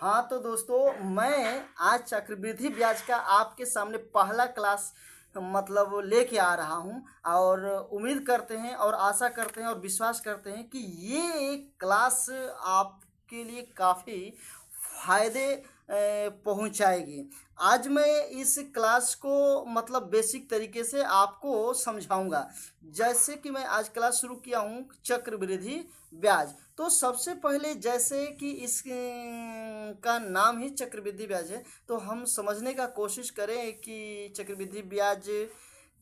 हाँ तो दोस्तों, मैं आज चक्रवृद्धि ब्याज का आपके सामने पहला क्लास मतलब लेके आ रहा हूँ। और उम्मीद करते हैं और आशा करते हैं और विश्वास करते हैं कि ये एक क्लास आपके लिए काफ़ी फायदे पहुंचाएगी। आज मैं इस क्लास को मतलब बेसिक तरीके से आपको समझाऊंगा। जैसे कि मैं आज क्लास शुरू किया हूँ चक्रवृद्धि ब्याज। तो सबसे पहले जैसे कि इस का नाम ही चक्रवृद्धि ब्याज है, तो हम समझने का कोशिश करें कि चक्रवृद्धि ब्याज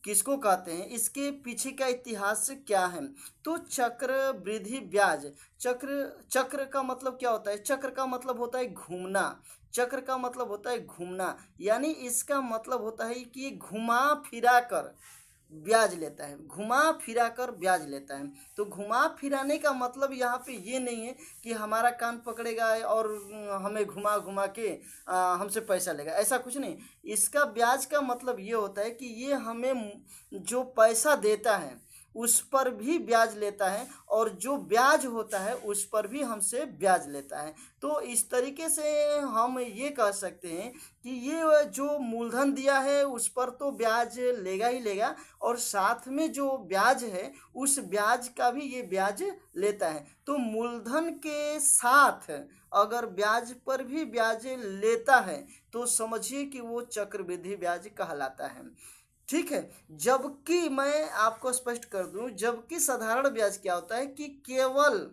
किसको कहते हैं, इसके पीछे का इतिहास क्या है। तो चक्रवृद्धि ब्याज, चक्र का मतलब क्या होता है? चक्र का मतलब होता है घूमना। चक्र का मतलब होता है घूमना, यानी इसका मतलब होता है कि ये घुमा फिरा कर ब्याज लेता है, घुमा फिरा कर ब्याज लेता है। तो घुमा फिराने का मतलब यहाँ पे ये नहीं है कि हमारा कान पकड़ेगा और हमें घुमा घुमा के हमसे पैसा लेगा, ऐसा कुछ नहीं। इसका ब्याज का मतलब ये होता है कि ये हमें जो पैसा देता है उस पर भी ब्याज लेता है, और जो ब्याज होता है उस पर भी हमसे ब्याज लेता है। तो इस तरीके से हम ये कह सकते हैं कि ये जो मूलधन दिया है उस पर तो ब्याज लेगा ही लेगा, और साथ में जो ब्याज है उस ब्याज का भी ये ब्याज लेता है। तो मूलधन के साथ अगर ब्याज पर भी ब्याज लेता है तो समझिए कि वो चक्रवृद्धि ब्याज कहलाता है। ठीक है। जबकि मैं आपको स्पष्ट कर दूं, जबकि साधारण ब्याज क्या होता है कि केवल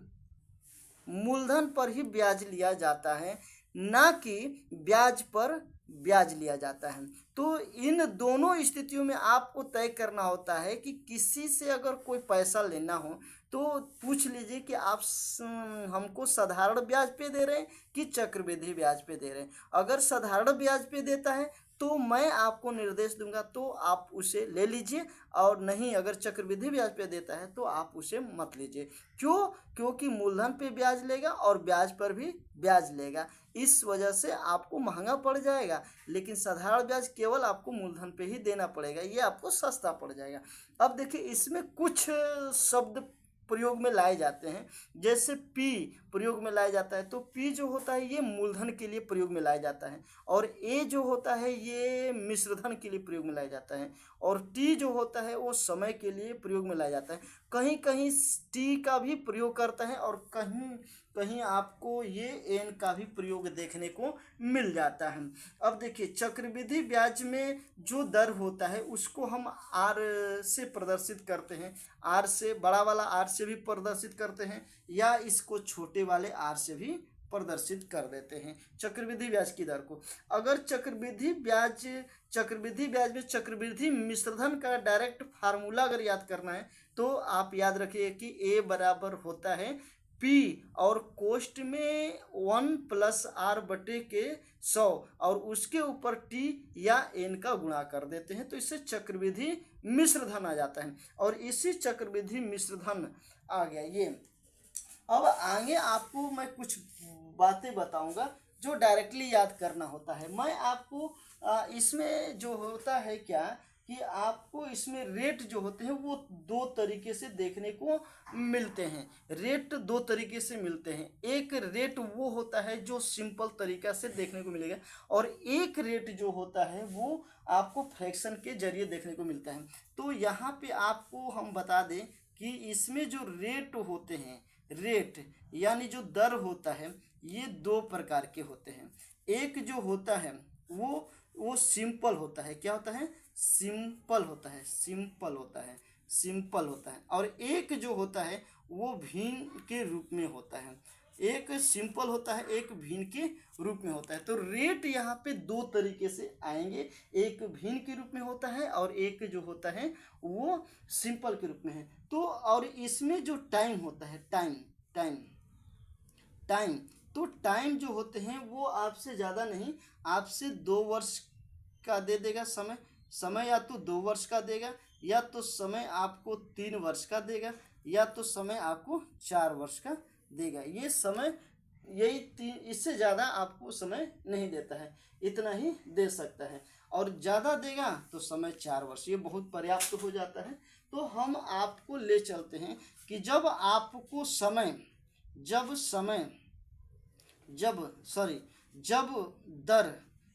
मूलधन पर ही ब्याज लिया जाता है, ना कि ब्याज पर ब्याज लिया जाता है। तो इन दोनों स्थितियों में आपको तय करना होता है कि किसी से अगर कोई पैसा लेना हो तो पूछ लीजिए कि आप हमको साधारण ब्याज पे दे रहे हैं कि चक्रवृद्धि ब्याज पे दे रहे हैं। अगर साधारण ब्याज पे देता है तो मैं आपको निर्देश दूंगा तो आप उसे ले लीजिए, और नहीं अगर चक्रवृद्धि ब्याज पे देता है तो आप उसे मत लीजिए। क्यों? क्योंकि मूलधन पे ब्याज लेगा और ब्याज पर भी ब्याज लेगा, इस वजह से आपको महंगा पड़ जाएगा। लेकिन साधारण ब्याज केवल आपको मूलधन पे ही देना पड़ेगा, ये आपको सस्ता पड़ जाएगा। अब देखिए, इसमें कुछ शब्द प्रयोग में लाए जाते हैं। जैसे पी प्रयोग में लाया जाता है, तो पी जो होता है ये मूलधन के लिए प्रयोग में लाया जाता है, और ए जो होता है ये मिश्रधन के लिए प्रयोग में लाया जाता है, और टी जो होता है वो समय के लिए प्रयोग में लाया जाता है। कहीं कहीं टी का भी प्रयोग करता है, और कहीं कहीं आपको ये एन का भी प्रयोग देखने को मिल जाता है। अब देखिए, चक्रवृद्धि ब्याज में जो दर होता है उसको हम आर से प्रदर्शित करते हैं। आर से, बड़ा वाला आर से भी प्रदर्शित करते हैं, या इसको छोटे वाले आर से भी प्रदर्शित कर देते हैं चक्रवृद्धि ब्याज की दर को। अगर चक्रवृद्धि ब्याज में चक्रवृद्धि मिश्रधन का डायरेक्ट फार्मूला अगर याद करना है तो आप याद रखिए कि ए बराबर होता है पी, और कोष्ट में 1+r/100, और उसके ऊपर टी या एन का गुणा कर देते हैं, तो इससे चक्रवृद्धि मिश्रधन आ जाता है। और इसी चक्रवृद्धि मिश्रधन आ गया ये। अब आगे आपको मैं कुछ बातें बताऊंगा जो डायरेक्टली याद करना होता है। मैं आपको इसमें जो होता है क्या कि आपको इसमें रेट जो होते हैं वो दो तरीके से देखने को मिलते हैं। रेट दो तरीके से मिलते हैं। एक रेट वो होता है जो सिंपल तरीका से देखने को मिलेगा, और एक रेट जो होता है वो आपको फ्रैक्शन के जरिए देखने को मिलता है। तो यहाँ पे आपको हम बता दें कि इसमें जो रेट होते हैं, रेट यानी जो दर होता है, ये दो प्रकार के होते हैं। एक जो होता है वो सिंपल होता है। क्या होता है? सिंपल होता है, सिंपल होता है, सिंपल होता है। और एक जो होता है वो भिन्न के रूप में होता है। एक सिंपल होता है, एक भिन्न के रूप में होता है। तो रेट यहाँ पे दो तरीके से आएंगे, एक भिन्न के रूप में होता है और एक जो होता है वो सिंपल के रूप में है। तो और इसमें जो टाइम होता है, टाइम टाइम टाइम तो टाइम जो होते हैं वो आपसे ज़्यादा नहीं, आपसे 2 वर्ष का दे देगा समय। समय या तो 2 वर्ष का देगा, या तो समय आपको 3 वर्ष का देगा, या तो समय आपको 4 वर्ष का देगा। ये समय यही तीन, इससे ज़्यादा आपको समय नहीं देता है, इतना ही दे सकता है। और ज़्यादा देगा तो समय 4 वर्ष, ये बहुत पर्याप्त हो जाता है। तो हम आपको ले चलते हैं कि जब आपको समय, जब समय जब सॉरी जब दर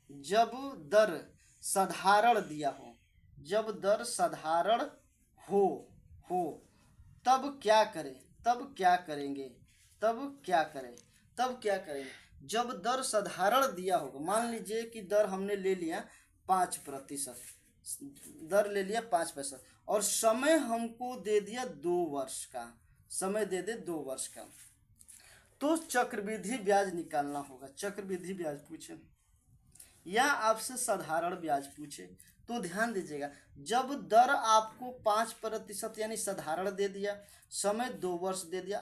जब दर साधारण दिया हो, जब दर साधारण हो हो तब क्या करें, तब क्या करेंगे, तब क्या करें, तब क्या करेंगे। जब दर साधारण दिया होगा, मान लीजिए कि दर हमने ले लिया 5%, दर ले लिया 5% और समय हमको दे दिया 2 वर्ष का, समय दे दे 2 वर्ष का, तो चक्रवृद्धि ब्याज निकालना होगा। चक्रवृद्धि ब्याज पूछे या आपसे साधारण ब्याज पूछे तो ध्यान दीजिएगा, जब दर आपको 5% यानी साधारण दे दिया, समय 2 वर्ष दे दिया,